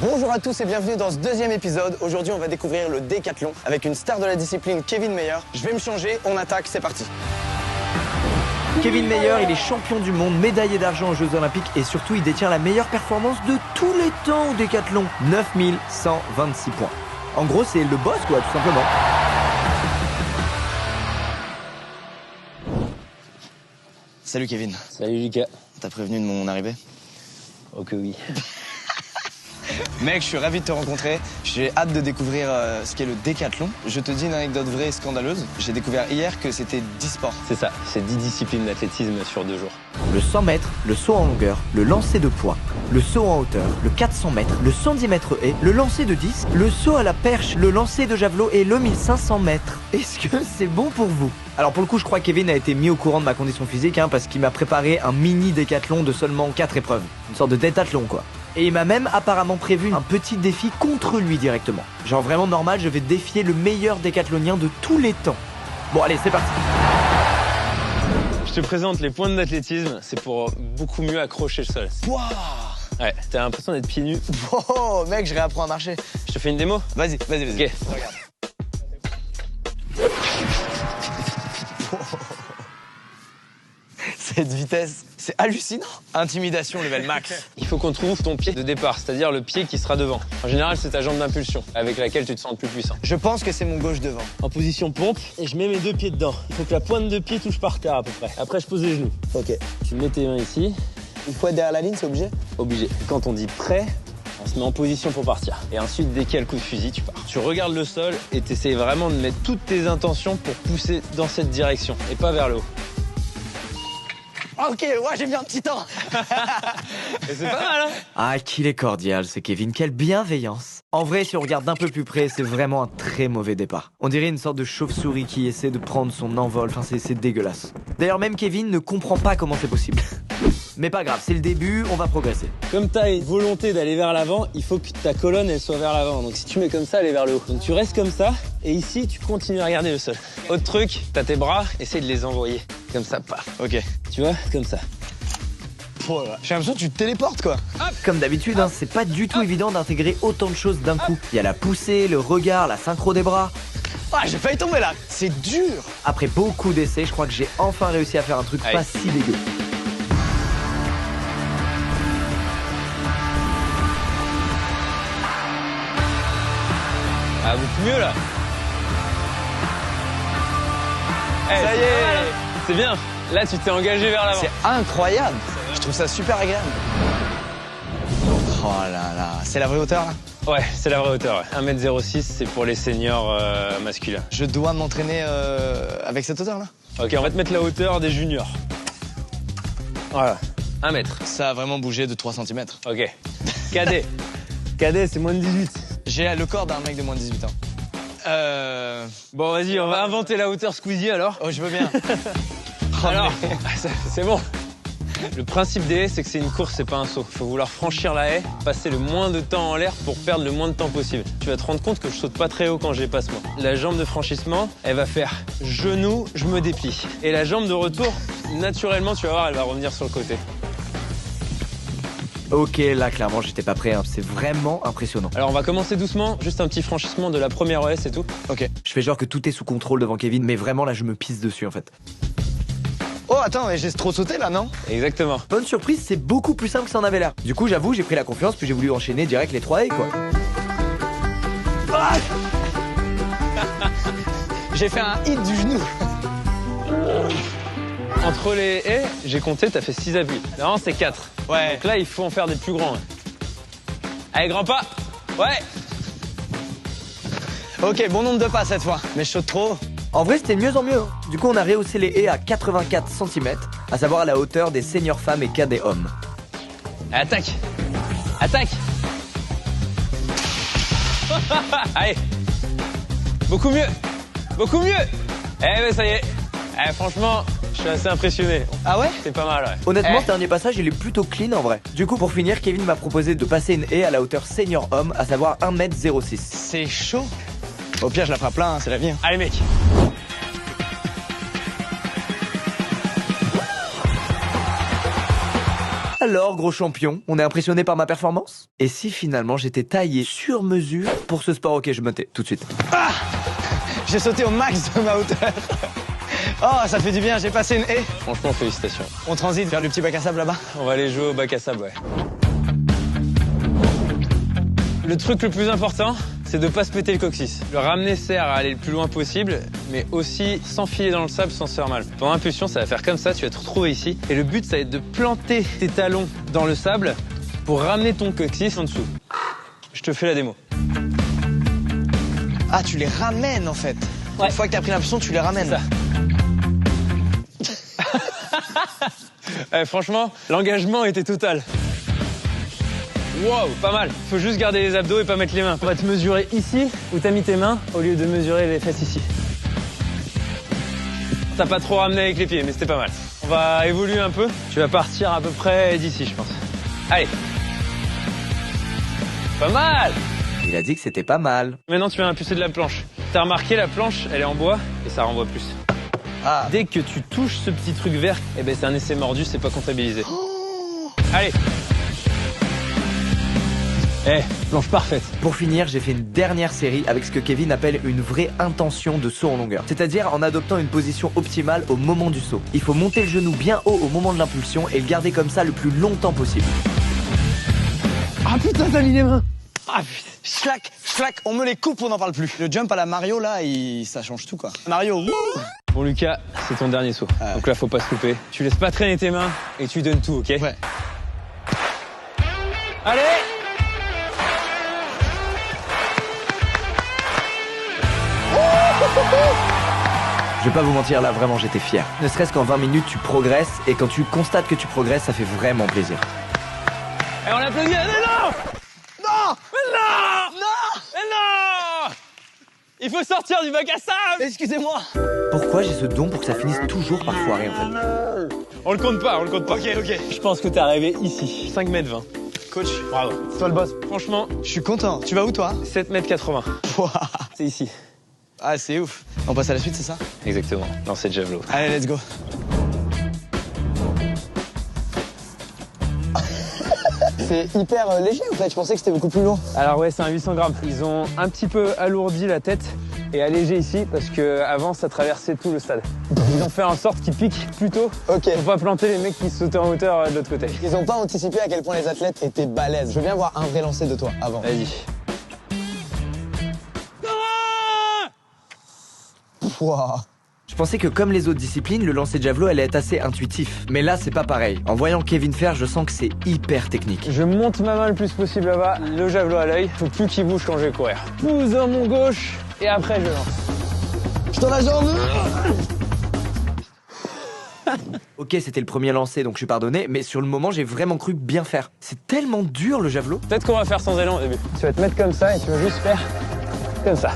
Bonjour à tous et bienvenue dans ce deuxième épisode. Aujourd'hui, on va découvrir le décathlon avec une star de la discipline, Kevin Mayer. Je vais me changer, on attaque, c'est parti. Kevin Mayer, il est champion du monde, médaillé d'argent aux Jeux Olympiques et surtout il détient la meilleure performance de tous les temps au décathlon. 9126 points. En gros, c'est le boss quoi, tout simplement. Salut Kevin. Salut Lucas. T'as prévenu de mon arrivée? Oh que oui. Mec, je suis ravi de te rencontrer. J'ai hâte de découvrir ce qu'est le décathlon. Je te dis une anecdote vraie et scandaleuse. J'ai découvert hier que c'était 10 sports. C'est ça, c'est 10 disciplines d'athlétisme sur 2 jours. Le 100 mètres, le saut en longueur, le lancer de poids, le saut en hauteur, le 400 mètres, le 110 mètres haies, le lancer de disque, le saut à la perche, le lancer de javelot et le 1500 mètres. Est-ce que c'est bon pour vous? Alors pour le coup, je crois que Kevin a été mis au courant de ma condition physique parce qu'il m'a préparé un mini décathlon de seulement 4 épreuves. Une sorte de détathlon quoi. Et il m'a même apparemment prévu un petit défi contre lui directement. Genre vraiment normal, je vais défier le meilleur décathlonien de tous les temps. Bon allez, c'est parti. Je te présente les pointes d'athlétisme, c'est pour beaucoup mieux accrocher le sol. Wouah! Ouais, t'as l'impression d'être pieds nus. Oh mec, je réapprends à marcher. Je te fais une démo? Vas-y. Ok. Regarde. Cette vitesse, c'est hallucinant. Intimidation level max. Il faut qu'on trouve ton pied de départ, c'est-à-dire le pied qui sera devant. En général, c'est ta jambe d'impulsion, avec laquelle tu te sens le plus puissant. Je pense que c'est mon gauche devant. En position pompe, et je mets mes 2 pieds dedans. Il faut que la pointe de pied touche par terre à peu près. Après, je pose les genoux. Ok. Tu mets tes mains ici. Il faut être derrière la ligne, c'est obligé? Obligé. Quand on dit prêt, on se met en position pour partir. Et ensuite, dès qu'il y a le coup de fusil, tu pars. Tu regardes le sol et tu essaies vraiment de mettre toutes tes intentions pour pousser dans cette direction et pas vers le haut. Ok, ouais, j'ai mis un petit temps. Et c'est pas mal, hein? Ah, qu'il est cordial, ce Kevin, quelle bienveillance. En vrai, si on regarde d'un peu plus près, c'est vraiment un très mauvais départ. On dirait une sorte de chauve-souris qui essaie de prendre son envol, enfin c'est dégueulasse. D'ailleurs, même Kevin ne comprend pas comment c'est possible. Mais pas grave, c'est le début, on va progresser. Comme tu as une volonté d'aller vers l'avant, il faut que ta colonne elle soit vers l'avant. Donc si tu mets comme ça, elle est vers le haut. Donc tu restes comme ça, et ici, tu continues à regarder le sol. Autre truc, t'as tes bras, essaye de les envoyer. Comme ça, paf. Ok. Tu vois, comme ça. Oh là. J'ai l'impression que tu te téléportes quoi. Comme d'habitude, c'est pas du tout évident d'intégrer autant de choses d'un coup. Il y a la poussée, le regard, la synchro des bras. Ah, j'ai failli tomber là. C'est dur. Après beaucoup d'essais, je crois que j'ai enfin réussi à faire un truc pas si dégueu. Ah, beaucoup mieux là. Ça y est. C'est bien. Là, tu t'es engagé vers l'avant. C'est incroyable. Je trouve ça super agréable. Oh là là. C'est la vraie hauteur là? Ouais, c'est la vraie hauteur. Ouais. 1m06, c'est pour les seniors masculins. Je dois m'entraîner avec cette hauteur là? Ok, on va te mettre la hauteur des juniors. Voilà. 1 mètre. Ça a vraiment bougé de 3 cm. Ok. Cadet. Cadet, c'est moins de 18. J'ai le corps d'un mec de moins de 18 ans. Bon, vas-y, on va inventer la hauteur Squeezie alors. Oh, je veux bien. Alors, c'est bon. Le principe des haies, c'est que c'est une course, c'est pas un saut. Faut vouloir franchir la haie, passer le moins de temps en l'air pour perdre le moins de temps possible. Tu vas te rendre compte que je saute pas très haut quand je passe moi. La jambe de franchissement, elle va faire genou, je me déplie. Et la jambe de retour, naturellement, tu vas voir, elle va revenir sur le côté. Ok, là clairement j'étais pas prêt, c'est vraiment impressionnant. Alors on va commencer doucement, juste un petit franchissement de la première haie, c'est tout. Ok. Je fais genre que tout est sous contrôle devant Kevin, mais vraiment là je me pisse dessus en fait. Oh, attends, mais j'ai trop sauté là, non? Exactement. Bonne surprise, c'est beaucoup plus simple que ça en avait l'air. Du coup j'avoue, j'ai pris la confiance, puis j'ai voulu enchaîner direct les 3 haies quoi. Ah j'ai fait un hit du genou. Entre les haies, j'ai compté, t'as fait 6 appuis. Non, c'est 4. Ouais. Donc là, il faut en faire des plus grands. Allez, grand pas. Ouais. Ok, bon nombre de pas cette fois. Mais je saute trop. En vrai c'était de mieux en mieux. Du coup on a rehaussé les haies à 84 cm, à savoir à la hauteur des seniors femmes et cadets hommes. Allez, attaque. Attaque. Allez. Beaucoup mieux. Beaucoup mieux. Eh ben ça y est. Eh, franchement, je suis assez impressionné. Ah ouais? C'est pas mal, ouais. Honnêtement, Eh. ce dernier passage, il est plutôt clean en vrai. Du coup, pour finir, Kevin m'a proposé de passer une haie à la hauteur senior homme, à savoir 1m06. C'est chaud. Au pire, je la ferai plein, c'est la vie. Allez, mec. Alors, gros champion, on est impressionné par ma performance? Et si finalement j'étais taillé sur mesure pour ce sport? Ok, je me tais tout de suite. J'ai sauté au max de ma hauteur. Oh, ça fait du bien, j'ai passé une haie. Franchement, félicitations. On transite vers le petit bac à sable là-bas. On va aller jouer au bac à sable, ouais. Le truc le plus important, c'est de pas se péter le coccyx. Le ramener sert à aller le plus loin possible, mais aussi s'enfiler dans le sable sans se faire mal. Ton impulsion, ça va faire comme ça, tu vas te retrouver ici. Et le but, ça va être de planter tes talons dans le sable pour ramener ton coccyx en dessous. Je te fais la démo. Ah, tu les ramènes en fait. Ouais. Une fois que t'as pris l'impulsion, tu les ramènes. Ça. Franchement, l'engagement était total. Wow, pas mal. Faut juste garder les abdos et pas mettre les mains. On va te mesurer ici où t'as mis tes mains au lieu de mesurer les fesses ici. T'as pas trop ramené avec les pieds, mais c'était pas mal. On va évoluer un peu. Tu vas partir à peu près d'ici, je pense. Allez. Pas mal. Il a dit que c'était pas mal. Maintenant, tu vas impulser de la planche. T'as remarqué, la planche, elle est en bois et ça renvoie plus. Ah. Dès que tu touches ce petit truc vert, eh ben c'est un essai mordu, c'est pas comptabilisé. Allez. Planche parfaite. Pour finir, j'ai fait une dernière série avec ce que Kevin appelle une vraie intention de saut en longueur. C'est-à-dire en adoptant une position optimale au moment du saut. Il faut monter le genou bien haut au moment de l'impulsion et le garder comme ça le plus longtemps possible. Ah putain, t'as mis les mains. Ah putain. Schlac, schlac, on me les coupe, on n'en parle plus. Le jump à la Mario là, ça change tout quoi. Mario, wouh. Bon Lucas, c'est ton dernier saut. Donc là, faut pas se louper. Tu laisses pas traîner tes mains et tu donnes tout, ok? Ouais. Allez. Je vais pas vous mentir, là vraiment j'étais fier. Ne serait-ce qu'en 20 minutes tu progresses et quand tu constates que tu progresses, ça fait vraiment plaisir. Et on applaudit. Mais non. Non. Mais non. Non. Mais non. Il faut sortir du bac à sable. Excusez-moi. Pourquoi j'ai ce don pour que ça finisse toujours par foirer en fait? On le compte pas, on le compte pas. Ok, ok. Je pense que t'es arrivé ici. 5 m 20. Coach, Bravo. c'est toi le boss. Franchement, Je suis content. Tu vas où toi? 7 m 80. Pouah. C'est ici. Ah, c'est ouf. On passe à la suite, c'est ça? Exactement. Dans cette javelot. Allez, let's go. C'est hyper léger en fait, je pensais que c'était beaucoup plus lourd. Alors ouais, c'est un 800 grammes. Ils ont un petit peu alourdi la tête et allégé ici parce que avant ça traversait tout le stade. Ils ont fait en sorte qu'ils piquent plus tôt Ok. pour pas planter les mecs qui sautaient en hauteur de l'autre côté. Ils ont pas anticipé à quel point les athlètes étaient balèzes. Je veux bien voir un vrai lancer de toi avant. Vas-y. Pouah. Je pensais que comme les autres disciplines, le lancer de javelot allait être assez intuitif. Mais là, c'est pas pareil. En voyant Kevin faire, je sens que c'est hyper technique. Je monte ma main le plus possible là-bas, le javelot à l'œil. Faut plus qu'il bouge quand je vais courir. Pousse dans mon gauche et après je lance. Je t'en la jambe. Ok, c'était le premier lancer, donc je suis pardonné, mais sur le moment, j'ai vraiment cru bien faire. C'est tellement dur le javelot. Peut-être qu'on va faire sans élan au début. Tu vas te mettre comme ça et tu vas juste faire comme ça.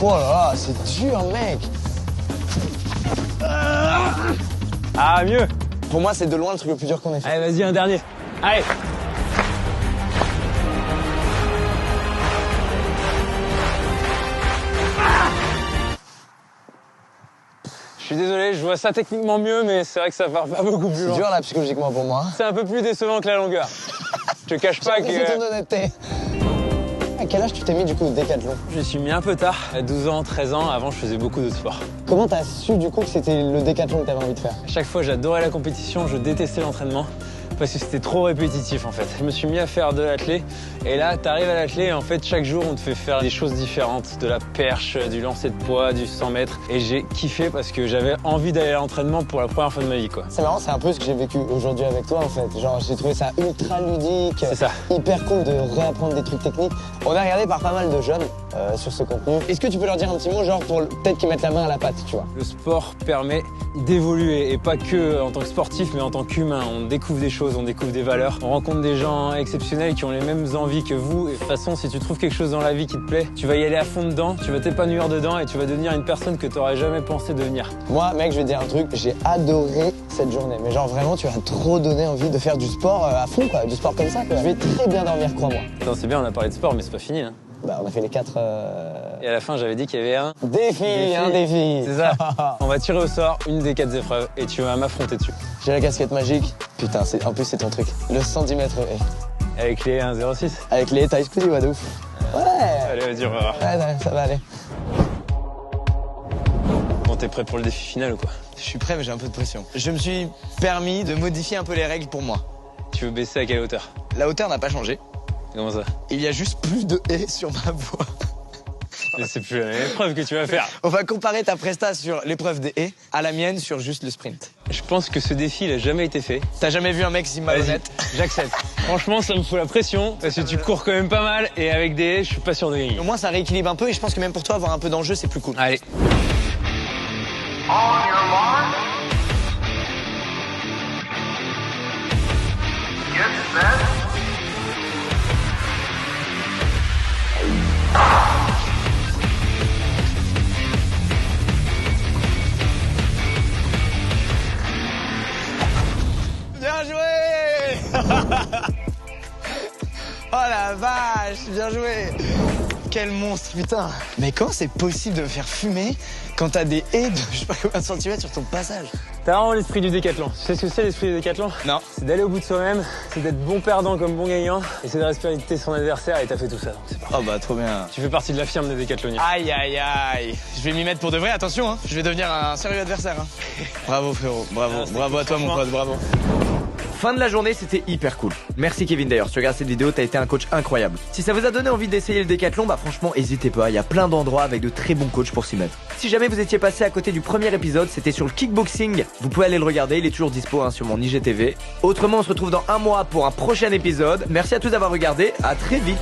Oh là là, c'est dur mec. Ah, mieux. Pour moi, c'est de loin le truc le plus dur qu'on ait fait. Allez, vas-y, un dernier. Allez. Je suis désolé, je vois ça techniquement mieux, mais c'est vrai que ça va pas beaucoup plus C'est loin. dur là psychologiquement pour moi. C'est un peu plus décevant que la longueur. Je te cache pas C'est ton que honnêteté. À quel âge tu t'es mis du coup au décathlon? je me suis mis un peu tard, à 12 ans, 13 ans. Avant, je faisais beaucoup d'autres sports. Comment t'as su du coup que c'était le décathlon que t'avais envie de faire? À chaque fois, j'adorais la compétition, je détestais l'entraînement parce que c'était trop répétitif en fait. Je me suis mis à faire de l'athlé et là, t'arrives à l'athlé et en fait, chaque jour, on te fait faire des choses différentes, de la perche, du lancer de poids, du 100 mètres et j'ai kiffé parce que j'avais envie d'aller à l'entraînement pour la première fois de ma vie quoi. C'est marrant, c'est un peu ce que j'ai vécu aujourd'hui avec toi en fait. Genre, j'ai trouvé ça ultra ludique, C'est ça. hyper cool de réapprendre des trucs techniques. On a regardé par pas mal de jeunes sur ce contenu. Est-ce que tu peux leur dire un petit mot, genre pour peut-être qu'ils mettent la main à la pâte, tu vois? Le sport permet d'évoluer et pas que en tant que sportif mais en tant qu'humain. On découvre des choses, on découvre des valeurs, on rencontre des gens exceptionnels qui ont les mêmes envies que vous. Et de toute façon, si tu trouves quelque chose dans la vie qui te plaît, tu vas y aller à fond dedans, tu vas t'épanouir dedans et tu vas devenir une personne que tu n'aurais jamais pensé devenir. Moi, mec, je vais te dire un truc, j'ai adoré cette journée. Mais genre vraiment, tu as trop donné envie de faire du sport à fond, quoi, du sport comme ça, quoi. Je vais très bien dormir, crois-moi. Attends, c'est bien, on a parlé de sport mais c'est pas fini. Hein. Bah, on a fait les 4 Et à la fin, j'avais dit qu'il y avait un défi, un défi. C'est ça. On va tirer au sort une des 4 épreuves et tu vas m'affronter dessus. J'ai la casquette magique. Putain, en plus c'est ton truc. Le 110 mètres haies. Avec les 1,06. Avec les haies, t'as exclusé, ouais, de ouf. Ouais. Allez, vas-y, on va voir. Ouais, ça va aller. Bon, t'es prêt pour le défi final ou quoi? Je suis prêt, mais j'ai un peu de pression. Je me suis permis de modifier un peu les règles pour moi. Tu veux baisser à quelle hauteur? La hauteur n'a pas changé. Comment ça? Il y a juste plus de haies sur ma voie. Mais c'est plus la même épreuve que tu vas faire. On va comparer ta presta sur l'épreuve des haies à la mienne sur juste le sprint. Je pense que ce défi, il a jamais été fait. T'as jamais vu un mec si Vas-y, malhonnête? j'accepte. Franchement, ça me fout la pression parce que tu cours quand même pas mal et avec des haies, je suis pas sûr de gagner. Au moins, ça rééquilibre un peu et je pense que même pour toi, avoir un peu d'enjeu, c'est plus cool. Allez. On your mark. Get set. Bien joué. Oh la vache, bien joué. Quel monstre, putain. Mais comment c'est possible de me faire fumer quand t'as des haies de je sais pas combien de centimètres sur ton passage? T'as vraiment l'esprit du décathlon. Tu sais ce que c'est l'esprit du décathlon? Non. C'est d'aller au bout de soi-même, c'est d'être bon perdant comme bon gagnant, et c'est de respecter son adversaire et t'as fait tout ça. Donc c'est parfait. Oh bah trop bien. Tu fais partie de la firme des décathloniens. Aïe aïe aïe. Je vais m'y mettre pour de vrai, attention, hein. Je vais devenir un sérieux adversaire. Hein. Bravo frérot, bravo. Ah, c'était Bravo à toi mon franchement- pote, bravo. Fin de la journée, c'était hyper cool. Merci Kevin d'ailleurs, si tu regardes cette vidéo, t'as été un coach incroyable. Si ça vous a donné envie d'essayer le décathlon, bah franchement, hésitez pas, il y a plein d'endroits avec de très bons coachs pour s'y mettre. Si jamais vous étiez passé à côté du premier épisode, c'était sur le kickboxing, vous pouvez aller le regarder, il est toujours dispo hein, sur mon IGTV. Autrement, on se retrouve dans un mois pour un prochain épisode. Merci à tous d'avoir regardé, à très vite.